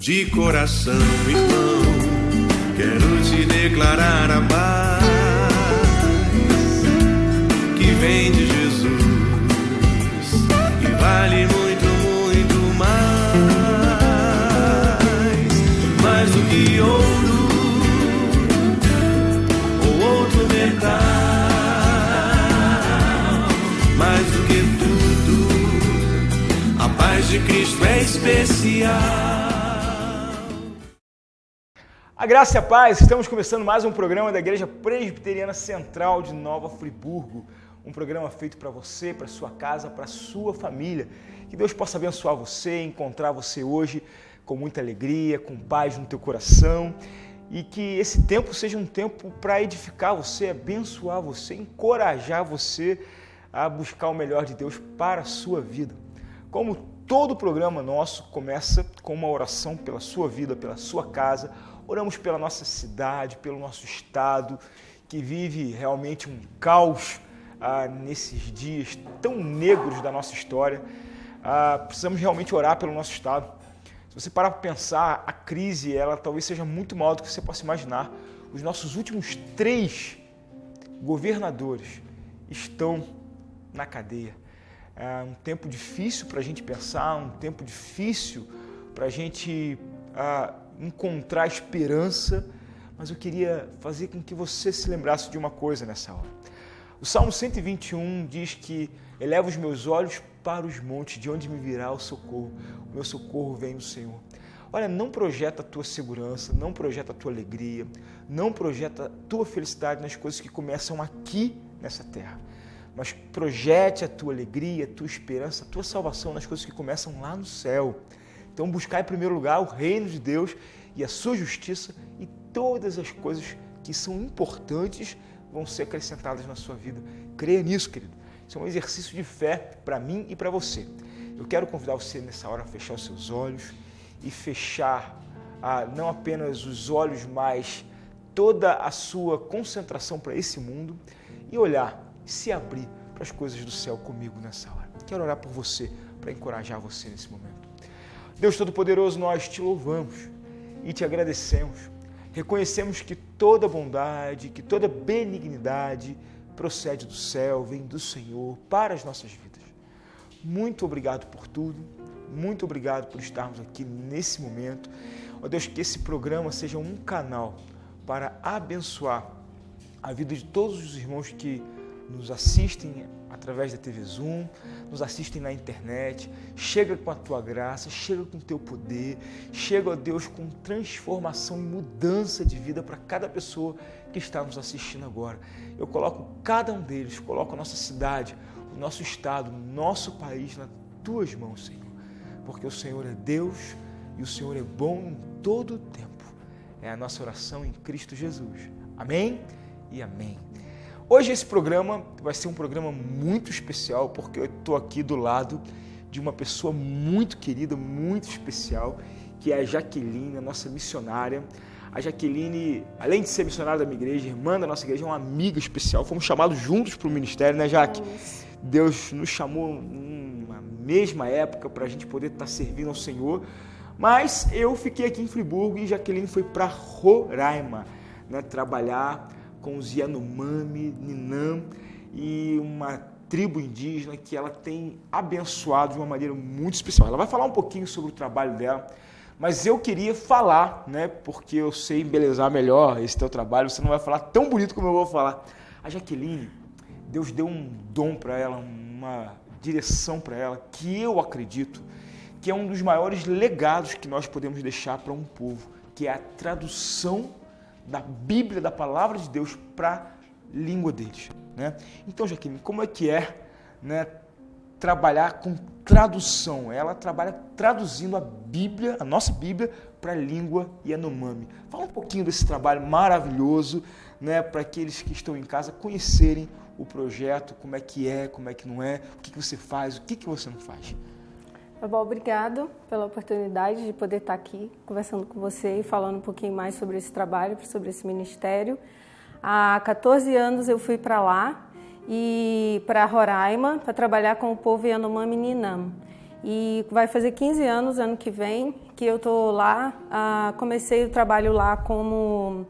De coração, irmão, quero te declarar a paz que vem de Jesus e vale muito, muito mais do que ouro ou outro metal, mais do que tudo, a paz de Cristo é especial. A graça e a paz, estamos começando mais um programa da Igreja Presbiteriana Central de Nova Friburgo. Um programa feito para você, para sua casa, para sua família. Que Deus possa abençoar você, encontrar você hoje com muita alegria, com paz no teu coração. E que esse tempo seja um tempo para edificar você, abençoar você, encorajar você a buscar o melhor de Deus para a sua vida. Como todo programa nosso começa com uma oração pela sua vida, pela sua casa. Oramos pela nossa cidade, pelo nosso estado, que vive realmente um caos nesses dias tão negros da nossa história. Precisamos realmente orar pelo nosso estado. Se você parar para pensar, a crise ela talvez seja muito maior do que você possa imaginar. Os nossos últimos 3 governadores estão na cadeia. É um tempo difícil para a gente pensar, um tempo difícil para a gente encontrar esperança, mas eu queria fazer com que você se lembrasse de uma coisa nessa hora. O Salmo 121 diz que eleva os meus olhos para os montes, de onde me virá o socorro. O meu socorro vem do Senhor. Olha, não projeta a tua segurança, não projeta a tua alegria, não projeta a tua felicidade nas coisas que começam aqui nessa terra, mas projete a tua alegria, a tua esperança, a tua salvação nas coisas que começam lá no céu. Então buscar em primeiro lugar o reino de Deus e a sua justiça, e todas as coisas que são importantes vão ser acrescentadas na sua vida. Creia nisso, querido. Isso é um exercício de fé para mim e para você. Eu quero convidar você nessa hora a fechar os seus olhos e fechar não apenas os olhos, mas toda a sua concentração para esse mundo e olhar, se abrir para as coisas do céu comigo nessa hora. Quero orar por você, para encorajar você nesse momento. Deus Todo-Poderoso, nós te louvamos e te agradecemos. Reconhecemos que toda bondade, que toda benignidade procede do céu, vem do Senhor para as nossas vidas. Muito obrigado por tudo, muito obrigado por estarmos aqui nesse momento. Ó Deus, que esse programa seja um canal para abençoar a vida de todos os irmãos que nos assistem através da TV Zoom, nos assistem na internet. Chega com a tua graça, chega com o teu poder, chega, ó Deus, com transformação e mudança de vida para cada pessoa que está nos assistindo agora. Eu coloco cada um deles, coloco a nossa cidade, o nosso estado, o nosso país nas tuas mãos, Senhor, porque o Senhor é Deus e o Senhor é bom em todo o tempo. É a nossa oração em Cristo Jesus. Amém e amém. Hoje esse programa vai ser um programa muito especial, porque eu estou aqui do lado de uma pessoa muito querida, muito especial, que é a Jaqueline, a nossa missionária. A Jaqueline, além de ser missionária da minha igreja, irmã da nossa igreja, é uma amiga especial. Fomos chamados juntos para o ministério, né, Jaque? Deus nos chamou numa mesma época para a gente poder estar servindo ao Senhor. Mas eu fiquei aqui em Friburgo e Jaqueline foi para Roraima, né, trabalhar com os Yanomami, Ninam e uma tribo indígena que ela tem abençoado de uma maneira muito especial. Ela vai falar um pouquinho sobre o trabalho dela, mas eu queria falar, né, porque eu sei embelezar melhor esse teu trabalho, você não vai falar tão bonito como eu vou falar. A Jaqueline, Deus deu um dom para ela, uma direção para ela, que eu acredito que é um dos maiores legados que nós podemos deixar para um povo, que é a tradução da Bíblia, da Palavra de Deus para a língua deles, né? Então, Jaqueline, como é que né, trabalhar com tradução? Ela trabalha traduzindo a Bíblia, a nossa Bíblia, para a língua Yanomami. Fala um pouquinho desse trabalho maravilhoso, né, para aqueles que estão em casa conhecerem o projeto, como é que não é, o que você faz, o que você não faz. Bom, obrigado pela oportunidade de poder estar aqui conversando com você e falando um pouquinho mais sobre esse trabalho, sobre esse ministério. Há 14 anos eu fui para lá e para Roraima para trabalhar com o povo Yanomami Ninam. e vai fazer 15 anos ano que vem que eu estou lá. Comecei o trabalho lá como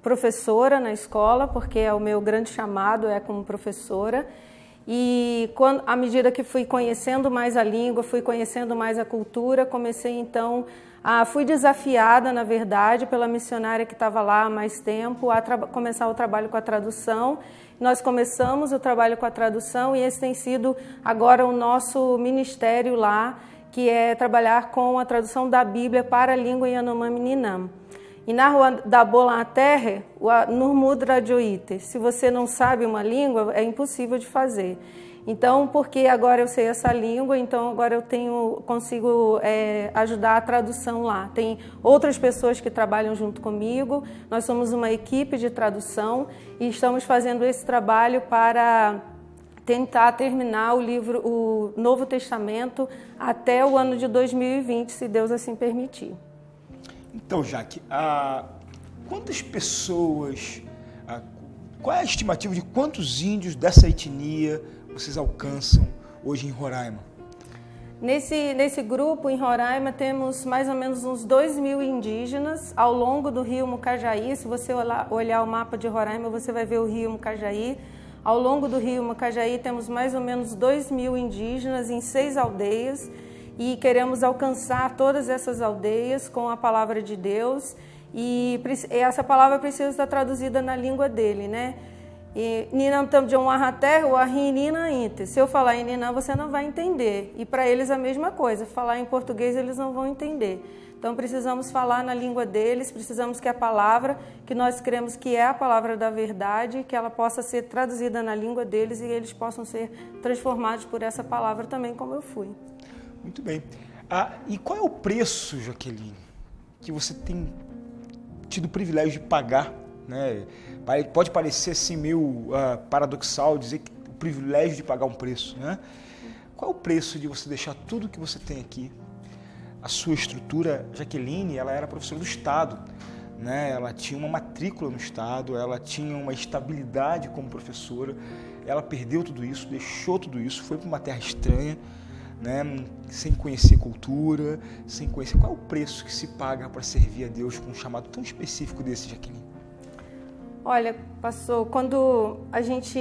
professora na escola, porque é o meu grande chamado, é como professora. E à medida que fui conhecendo mais a língua, fui conhecendo mais a cultura, comecei então, fui desafiada, na verdade, pela missionária que estava lá há mais tempo, a começar o trabalho com a tradução. Nós começamos o trabalho com a tradução e esse tem sido agora o nosso ministério lá, que é trabalhar com a tradução da Bíblia para a língua Yanomami Ninam. E na rua da Bola Terra, o Nurmudra Joite. Se você não sabe uma língua, é impossível de fazer. Então, porque agora eu sei essa língua, então agora eu consigo ajudar a tradução lá. Tem outras pessoas que trabalham junto comigo, nós somos uma equipe de tradução e estamos fazendo esse trabalho para tentar terminar o Novo Testamento até o ano de 2020, se Deus assim permitir. Então, Jaque, quantas pessoas, qual é a estimativa de quantos índios dessa etnia vocês alcançam hoje em Roraima? Nesse grupo, em Roraima, temos mais ou menos uns 2.000 indígenas ao longo do rio Mucajaí. Se você olhar o mapa de Roraima, você vai ver o rio Mucajaí. Ao longo do rio Mucajaí, temos mais ou menos 2.000 indígenas em 6 aldeias. E queremos alcançar todas essas aldeias com a palavra de Deus. E essa palavra precisa estar traduzida na língua dele, né? Se eu falar em Ninam, você não vai entender. E para eles a mesma coisa, falar em português eles não vão entender. Então precisamos falar na língua deles, precisamos que a palavra, que nós cremos que é a palavra da verdade, que ela possa ser traduzida na língua deles e eles possam ser transformados por essa palavra também, como eu fui. Muito bem. E qual é o preço, Jaqueline, que você tem tido o privilégio de pagar, né? Pode parecer assim meio paradoxal dizer que o privilégio de pagar um preço, né? Qual é o preço de você deixar tudo que você tem aqui? A sua estrutura, Jaqueline, ela era professora do Estado, né? Ela tinha uma matrícula no Estado, ela tinha uma estabilidade como professora, ela perdeu tudo isso, deixou tudo isso, foi para uma terra estranha, né, sem conhecer cultura, sem conhecer qual é o preço que se paga para servir a Deus com um chamado tão específico desse, Jaqueline? Olha, pastor, quando a gente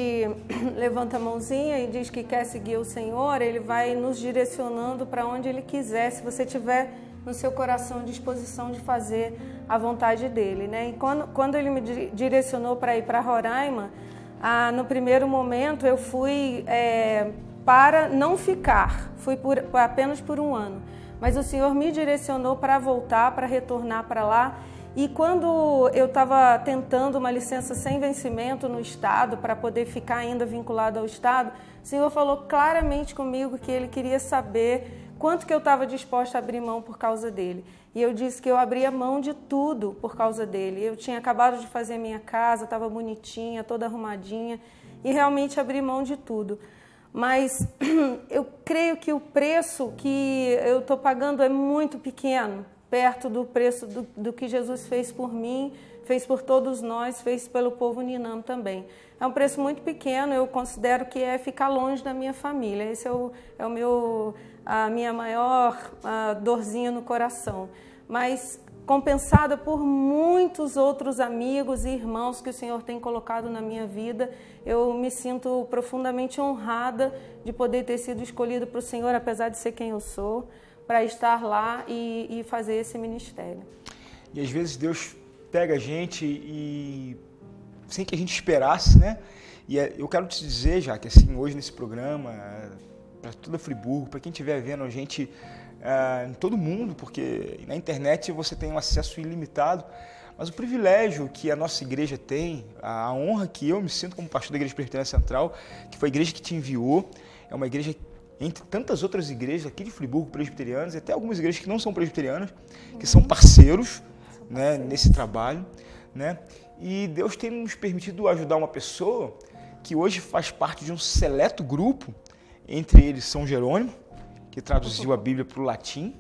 levanta a mãozinha e diz que quer seguir o Senhor, Ele vai nos direcionando para onde Ele quiser, se você tiver no seu coração disposição de fazer a vontade dEle, né? E quando Ele me direcionou para ir para Roraima, no primeiro momento eu fui para não ficar, fui apenas por um ano. Mas o Senhor me direcionou para voltar, para retornar para lá. E quando eu estava tentando uma licença sem vencimento no Estado, para poder ficar ainda vinculado ao Estado, o Senhor falou claramente comigo que Ele queria saber quanto que eu estava disposta a abrir mão por causa dEle. E eu disse que eu abria mão de tudo por causa dEle. Eu tinha acabado de fazer minha casa, estava bonitinha, toda arrumadinha, e realmente abri mão de tudo. Mas eu creio que o preço que eu estou pagando é muito pequeno, perto do preço do que Jesus fez por mim, fez por todos nós, fez pelo povo Ninam também. É um preço muito pequeno, eu considero que é ficar longe da minha família. Esse é a minha maior dorzinha no coração. Mas compensada por muitos outros amigos e irmãos que o Senhor tem colocado na minha vida, eu me sinto profundamente honrada de poder ter sido escolhida para o Senhor, apesar de ser quem eu sou, para estar lá e fazer esse ministério. E às vezes Deus pega a gente e sem que a gente esperasse, né? E eu quero te dizer, já que assim, hoje nesse programa, para toda Friburgo, para quem estiver vendo a gente em todo mundo, porque na internet você tem um acesso ilimitado, mas o privilégio que a nossa igreja tem, a honra que eu me sinto como pastor da Igreja Presbiteriana Central, que foi a igreja que te enviou, é uma igreja entre tantas outras igrejas aqui de Friburgo, presbiterianas, e até algumas igrejas que não são presbiterianas, que são parceiros, né, nesse trabalho, né? E Deus tem nos permitido ajudar uma pessoa que hoje faz parte de um seleto grupo, entre eles São Jerônimo, que traduziu a Bíblia para o latim,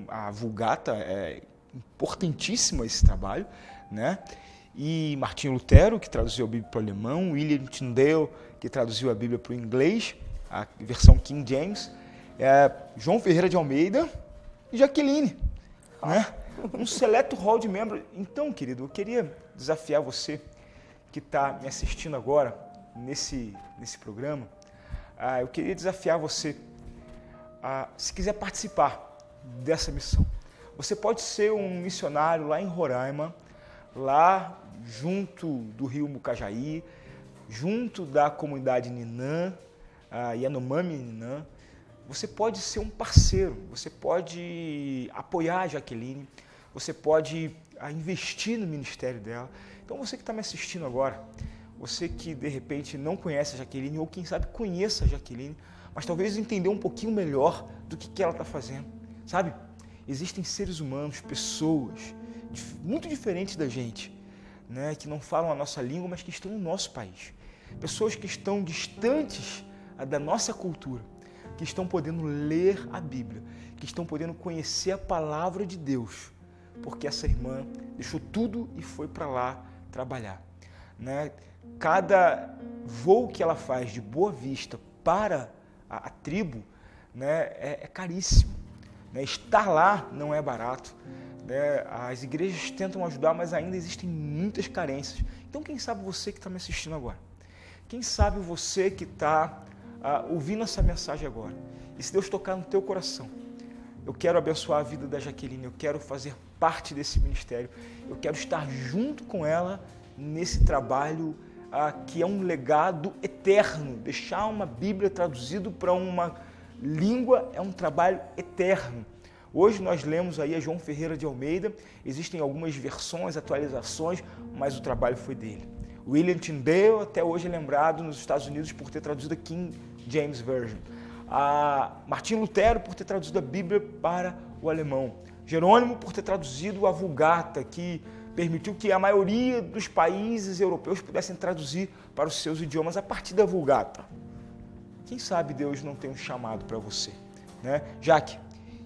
a Vulgata, é importantíssimo esse trabalho, né? E Martinho Lutero, que traduziu a Bíblia para o alemão, William Tyndale, que traduziu a Bíblia para o inglês, a versão King James, João Ferreira de Almeida e Jaqueline, né? Um seleto hall de membros. Então, querido, eu queria desafiar você que está me assistindo agora nesse programa. Eu queria desafiar você, se quiser participar dessa missão. Você pode ser um missionário lá em Roraima, lá junto do rio Mucajaí, junto da comunidade Ninã, Yanomami Ninã. Você pode ser um parceiro, você pode apoiar a Jaqueline, você pode investir no ministério dela. Então você que está me assistindo agora, você que de repente não conhece a Jaqueline, ou quem sabe conheça a Jaqueline, mas talvez entender um pouquinho melhor do que ela está fazendo, sabe? Existem seres humanos, pessoas muito diferentes da gente, né, que não falam a nossa língua, mas que estão no nosso país. Pessoas que estão distantes da nossa cultura, que estão podendo ler a Bíblia, que estão podendo conhecer a palavra de Deus, porque essa irmã deixou tudo e foi para lá trabalhar, né? Cada voo que ela faz de Boa Vista para a tribo, né, é caríssimo. Né? Estar lá não é barato. Né? As igrejas tentam ajudar, mas ainda existem muitas carências. Então, quem sabe você que está me assistindo agora? Quem sabe você que está ouvindo essa mensagem agora? E se Deus tocar no teu coração, eu quero abençoar a vida da Jaqueline, eu quero fazer parte desse ministério, eu quero estar junto com ela nesse trabalho que é um legado eterno. Deixar uma Bíblia traduzida para uma língua é um trabalho eterno. Hoje nós lemos aí a João Ferreira de Almeida, existem algumas versões, atualizações, mas o trabalho foi dele. William Tyndale até hoje é lembrado nos Estados Unidos por ter traduzido a King James Version. Martinho Lutero por ter traduzido a Bíblia para o alemão. Jerônimo por ter traduzido a Vulgata, que permitiu que a maioria dos países europeus pudessem traduzir para os seus idiomas a partir da Vulgata. Quem sabe Deus não tem um chamado para você, né? Jaque,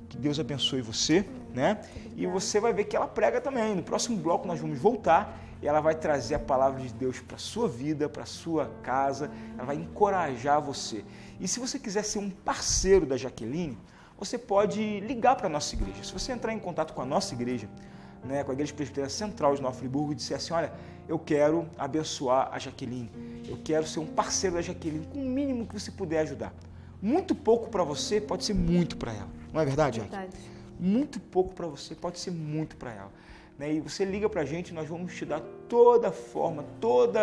que Deus abençoe você, né? E você vai ver que ela prega também. No próximo bloco nós vamos voltar e ela vai trazer a palavra de Deus para a sua vida, para a sua casa, ela vai encorajar você. E se você quiser ser um parceiro da Jaqueline, você pode ligar para a nossa igreja. Se você entrar em contato com a nossa igreja, né, com a Igreja Presbiteriana Central de Nova Friburgo, e disser assim, olha, eu quero abençoar a Jaqueline, eu quero ser um parceiro da Jaqueline, com o mínimo que você puder ajudar. Muito pouco para você pode ser muito para ela. Não é verdade, Jaque? Verdade. Muito pouco para você pode ser muito para ela. Né? E você liga para a gente, nós vamos te dar toda a forma, todo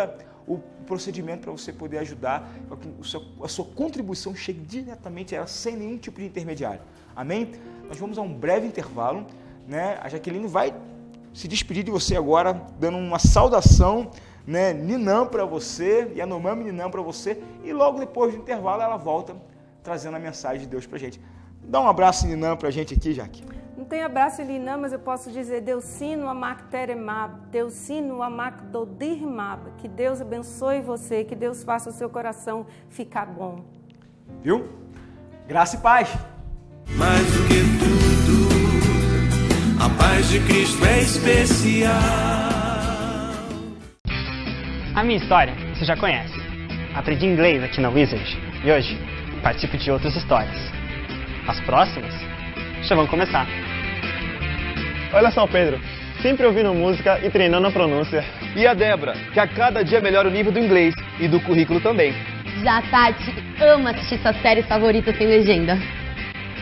o procedimento para você poder ajudar, para que a sua contribuição chegue diretamente a ela, sem nenhum tipo de intermediário. Amém? Nós vamos a um breve intervalo, né? A Jaqueline vai se despedir de você agora, dando uma saudação, né, Ninã para você, Yanomami Ninã para você, e logo depois do intervalo ela volta trazendo a mensagem de Deus para a gente. Dá um abraço, Ninã, para a gente aqui, Jaque. Não tem abraço, Ninã, mas eu posso dizer Deusino Amak Teremab, Deusino Amak Dodirmab. Que Deus abençoe você, que Deus faça o seu coração ficar bom. Viu? Graça e paz. Mais do que tudo, a paz de Cristo é especial. A minha história você já conhece. Aprendi inglês aqui na Wizard e hoje participo de outras histórias. As próximas já vão começar. Olha só o Pedro, sempre ouvindo música e treinando a pronúncia. E a Débora, que a cada dia melhora o nível do inglês e do currículo também. Já a Tati ama assistir suas séries favoritas sem legenda.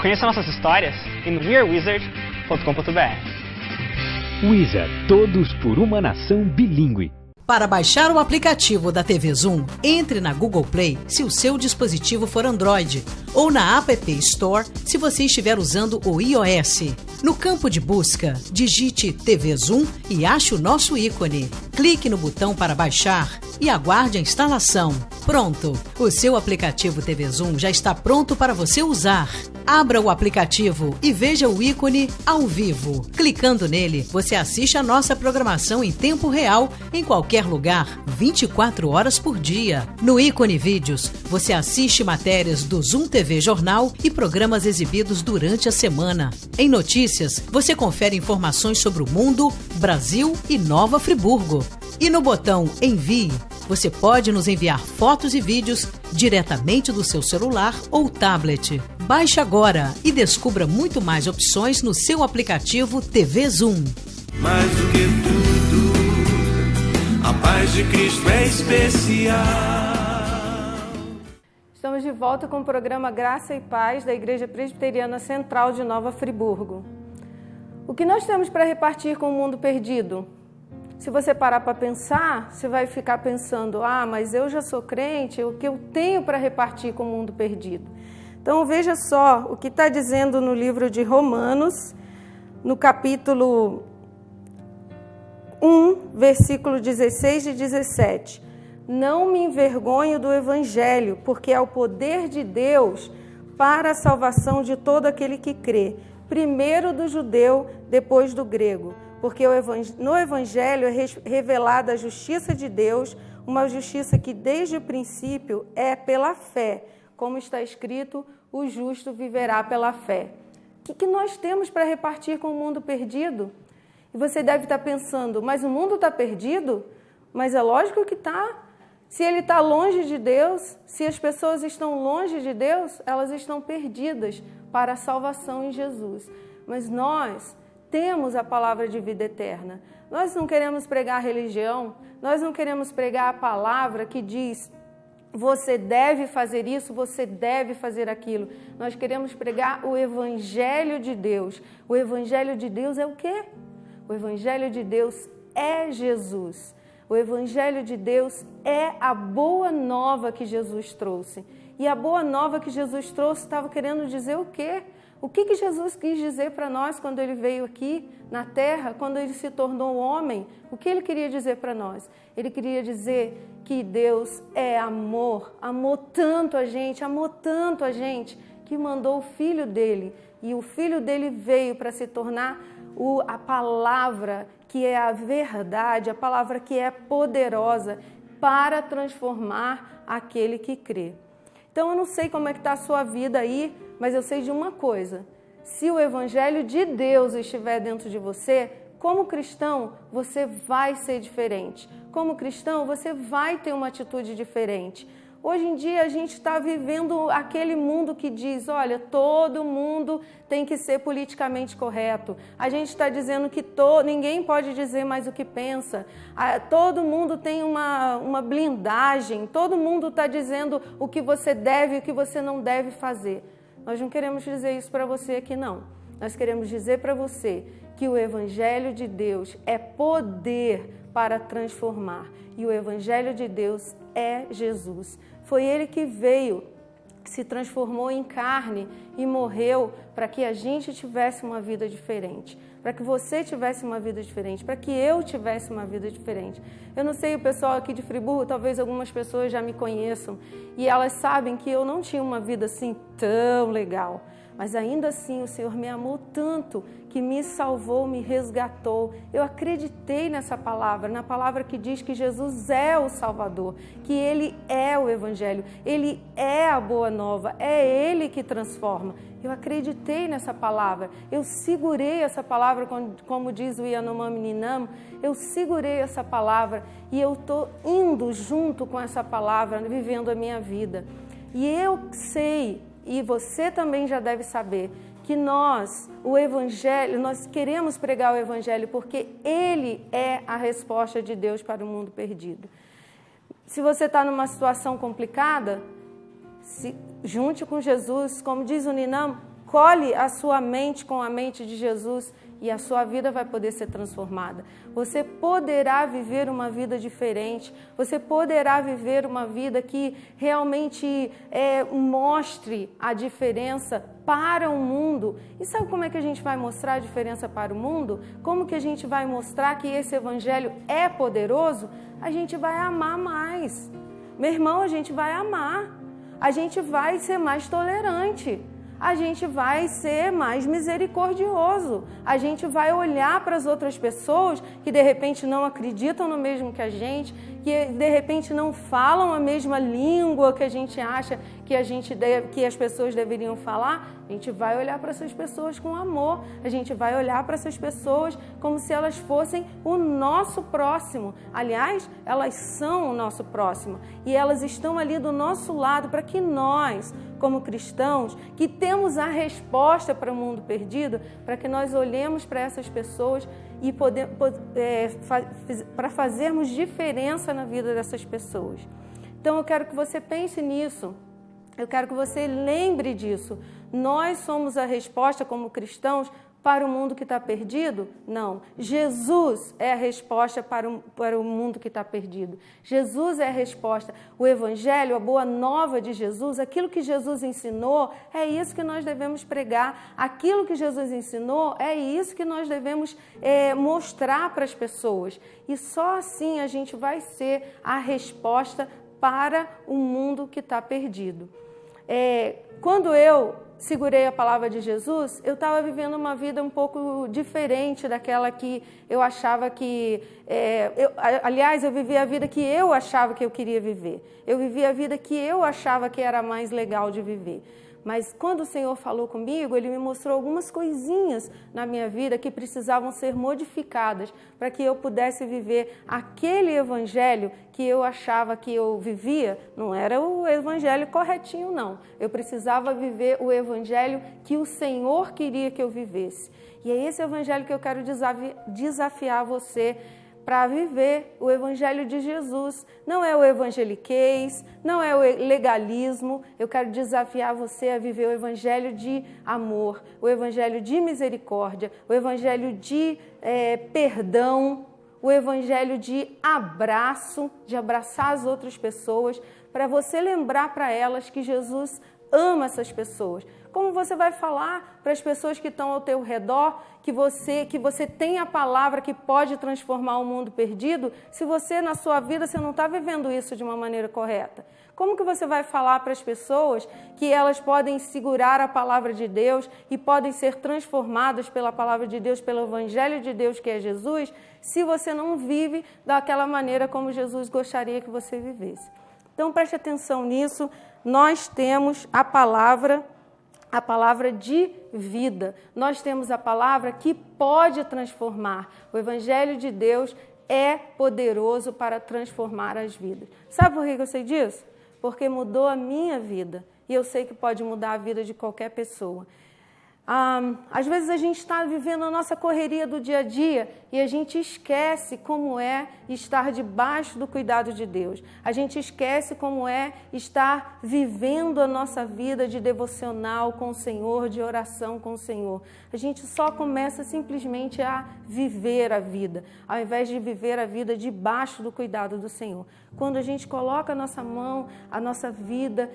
Conheça nossas histórias em wearewizard.com.br. Wizard, todos por uma nação bilíngue. Para baixar o aplicativo da TV Zoom, entre na Google Play se o seu dispositivo for Android ou na App Store se você estiver usando o iOS. No campo de busca, digite TV Zoom e ache o nosso ícone. Clique no botão para baixar e aguarde a instalação. Pronto! O seu aplicativo TV Zoom já está pronto para você usar. Abra o aplicativo e veja o ícone ao vivo. Clicando nele, você assiste a nossa programação em tempo real, em qualquer lugar, 24 horas por dia. No ícone Vídeos, você assiste matérias do Zoom TV Jornal e programas exibidos durante a semana. Em Notícias, você confere informações sobre o mundo, Brasil e Nova Friburgo. E no botão Envie, você pode nos enviar fotos e vídeos diretamente do seu celular ou tablet. Baixe agora e descubra muito mais opções no seu aplicativo TV Zoom. Mais do que tudo, a paz de Cristo é especial. Estamos de volta com o programa Graça e Paz da Igreja Presbiteriana Central de Nova Friburgo. O que nós temos para repartir com o mundo perdido? Se você parar para pensar, você vai ficar pensando, mas eu já sou crente, o que eu tenho para repartir com o mundo perdido? Então veja só o que está dizendo no livro de Romanos, no capítulo 1, versículo 16 e 17. Não me envergonho do Evangelho, porque é o poder de Deus para a salvação de todo aquele que crê, primeiro do judeu, depois do grego. Porque no Evangelho é revelada a justiça de Deus, uma justiça que desde o princípio é pela fé. Como está escrito, o justo viverá pela fé. O que nós temos para repartir com o mundo perdido? E você deve estar pensando, mas o mundo está perdido? Mas é lógico que está. Se ele está longe de Deus, se as pessoas estão longe de Deus, elas estão perdidas para a salvação em Jesus. Mas nós temos a palavra de vida eterna. Nós não queremos pregar religião, nós não queremos pregar a palavra que diz você deve fazer isso, você deve fazer aquilo. Nós queremos pregar o Evangelho de Deus. O Evangelho de Deus é o quê? O Evangelho de Deus é Jesus. O Evangelho de Deus é a boa nova que Jesus trouxe. E a boa nova que Jesus trouxe estava querendo dizer o quê? O que Jesus quis dizer para nós quando Ele veio aqui na Terra, quando Ele se tornou homem? O que Ele queria dizer para nós? Ele queria dizer que Deus é amor, amou tanto a gente, que mandou o Filho dele. E o Filho dele veio para se tornar a palavra que é a verdade, a palavra que é poderosa para transformar aquele que crê. Então eu não sei como é que está a sua vida aí, mas eu sei de uma coisa: se o Evangelho de Deus estiver dentro de você, como cristão, você vai ser diferente. Como cristão, você vai ter uma atitude diferente. Hoje em dia a gente está vivendo aquele mundo que diz, olha, todo mundo tem que ser politicamente correto. A gente está dizendo que ninguém pode dizer mais o que pensa. Todo mundo tem uma blindagem, todo mundo está dizendo o que você deve e o que você não deve fazer. Nós não queremos dizer isso para você aqui, não. Nós queremos dizer para você que o Evangelho de Deus é poder para transformar. E o Evangelho de Deus é Jesus. Foi Ele que veio, se transformou em carne e morreu para que a gente tivesse uma vida diferente. Para que você tivesse uma vida diferente, para que eu tivesse uma vida diferente. Eu não sei, o pessoal aqui de Friburgo, talvez algumas pessoas já me conheçam e elas sabem que eu não tinha uma vida assim tão legal. Mas ainda assim o Senhor me amou tanto que me salvou, me resgatou. Eu acreditei nessa palavra, na palavra que diz que Jesus é o Salvador, que Ele é o Evangelho, Ele é a boa nova, é Ele que transforma. Eu acreditei nessa palavra, eu segurei essa palavra, como diz o Yanomami Ninam, eu segurei essa palavra e eu estou indo junto com essa palavra, vivendo a minha vida. E eu sei, e você também já deve saber, que nós queremos pregar o Evangelho porque Ele é a resposta de Deus para o mundo perdido. Se você está numa situação complicada, junte com Jesus, como diz o Ninam, colhe a sua mente com a mente de Jesus e a sua vida vai poder ser transformada. Você poderá viver uma vida diferente, você poderá viver uma vida que realmente mostre a diferença para o mundo. E sabe como é que a gente vai mostrar a diferença para o mundo? Como que a gente vai mostrar que esse Evangelho é poderoso? A gente vai amar mais. Meu irmão, a gente vai amar. A gente vai ser mais tolerante. A gente vai ser mais misericordioso. A gente vai olhar para as outras pessoas que de repente não acreditam no mesmo que a gente, que de repente não falam a mesma língua que a gente acha que as pessoas deveriam falar. A gente vai olhar para essas pessoas com amor. A gente vai olhar para essas pessoas como se elas fossem o nosso próximo. Aliás, elas são o nosso próximo. E elas estão ali do nosso lado para que nós como cristãos, que temos a resposta para o mundo perdido, para que nós olhemos para essas pessoas e para fazermos diferença na vida dessas pessoas. Então eu quero que você pense nisso, eu quero que você lembre disso. Nós somos a resposta como cristãos para o mundo que está perdido? Não. Jesus é a resposta para o mundo que está perdido. Jesus é a resposta. O Evangelho, a boa nova de Jesus, aquilo que Jesus ensinou, é isso que nós devemos pregar. Aquilo que Jesus ensinou, é isso que nós devemos mostrar para as pessoas. E só assim a gente vai ser a resposta para o mundo que está perdido. Quando eu segurei a palavra de Jesus, eu estava vivendo uma vida um pouco diferente daquela que eu achava que... aliás, eu vivia a vida que eu achava que eu queria viver. Eu vivia a vida que eu achava que era mais legal de viver. Mas quando o Senhor falou comigo, Ele me mostrou algumas coisinhas na minha vida que precisavam ser modificadas para que eu pudesse viver aquele evangelho que eu achava que eu vivia. Não era o evangelho corretinho, não. Eu precisava viver o evangelho que o Senhor queria que eu vivesse. E é esse evangelho que eu quero desafiar você para viver o Evangelho de Jesus. Não é o evangeliquez, não é o legalismo. Eu quero desafiar você a viver o Evangelho de amor, o Evangelho de misericórdia, o Evangelho de perdão, o Evangelho de abraço, de abraçar as outras pessoas, para você lembrar para elas que Jesus ama essas pessoas. Como você vai falar para as pessoas que estão ao teu redor que você tem a palavra que pode transformar o mundo perdido, se você, na sua vida, você não está vivendo isso de uma maneira correta? Como que você vai falar para as pessoas que elas podem segurar a palavra de Deus e podem ser transformadas pela palavra de Deus, pelo Evangelho de Deus, que é Jesus, se você não vive daquela maneira como Jesus gostaria que você vivesse? Então, preste atenção nisso. Nós temos a palavra de vida. Nós temos a palavra que pode transformar. O Evangelho de Deus é poderoso para transformar as vidas. Sabe por que eu sei disso? Porque mudou a minha vida. E eu sei que pode mudar a vida de qualquer pessoa. Às vezes a gente está vivendo a nossa correria do dia a dia e a gente esquece como é estar debaixo do cuidado de Deus. A gente esquece como é estar vivendo a nossa vida de devocional com o Senhor, de oração com o Senhor. A gente só começa simplesmente a viver a vida, ao invés de viver a vida debaixo do cuidado do Senhor. Quando a gente coloca a nossa mão, a nossa vida,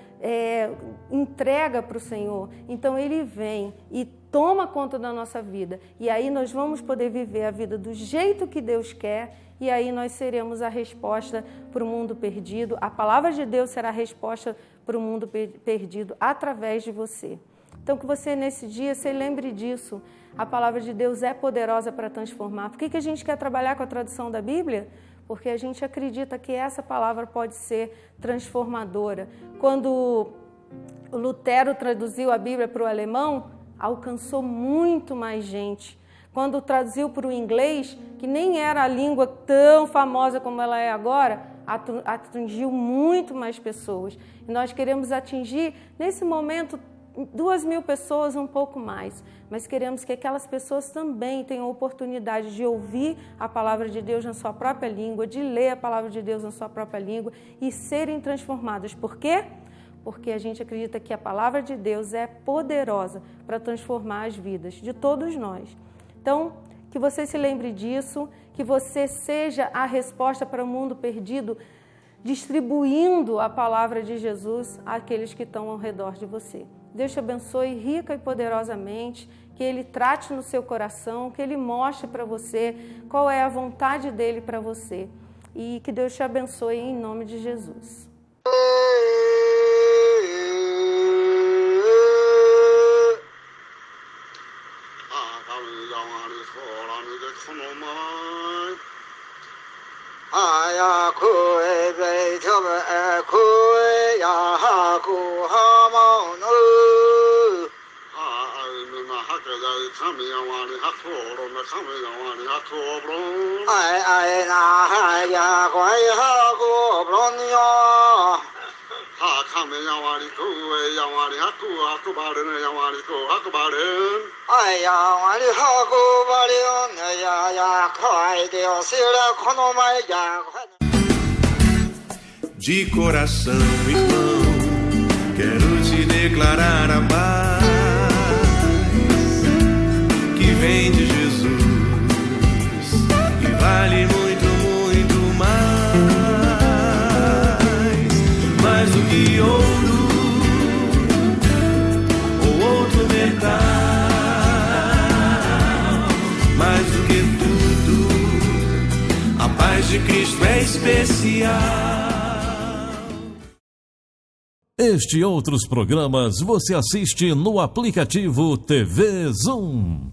entrega para o Senhor, então Ele vem e toma conta da nossa vida. E aí nós vamos poder viver a vida do jeito que Deus quer, e aí nós seremos a resposta para o mundo perdido. A palavra de Deus será a resposta para o mundo perdido através de você. Então que você nesse dia se lembre disso. A palavra de Deus é poderosa para transformar. Por que a gente quer trabalhar com a tradução da Bíblia? Porque a gente acredita que essa palavra pode ser transformadora. Quando o Lutero traduziu a Bíblia para o alemão, alcançou muito mais gente. Quando traduziu para o inglês, que nem era a língua tão famosa como ela é agora, atingiu muito mais pessoas. E nós queremos atingir, nesse momento, 2.000 pessoas, um pouco mais. Mas queremos que aquelas pessoas também tenham a oportunidade de ouvir a palavra de Deus na sua própria língua, de ler a palavra de Deus na sua própria língua e serem transformadas. Por quê? Porque a gente acredita que a palavra de Deus é poderosa para transformar as vidas de todos nós. Então, que você se lembre disso, que você seja a resposta para o mundo perdido, distribuindo a palavra de Jesus àqueles que estão ao redor de você. Deus te abençoe rica e poderosamente, que Ele trate no seu coração, que Ele mostre para você qual é a vontade dEle para você. E que Deus te abençoe em nome de Jesus. I De coração, irmão, quero te declarar a paz que vem de Jesus e vale muito, muito mais do que ouro ou outro metal, mais do que tudo, a paz de Cristo é especial. Este e outros programas você assiste no aplicativo TV Zoom.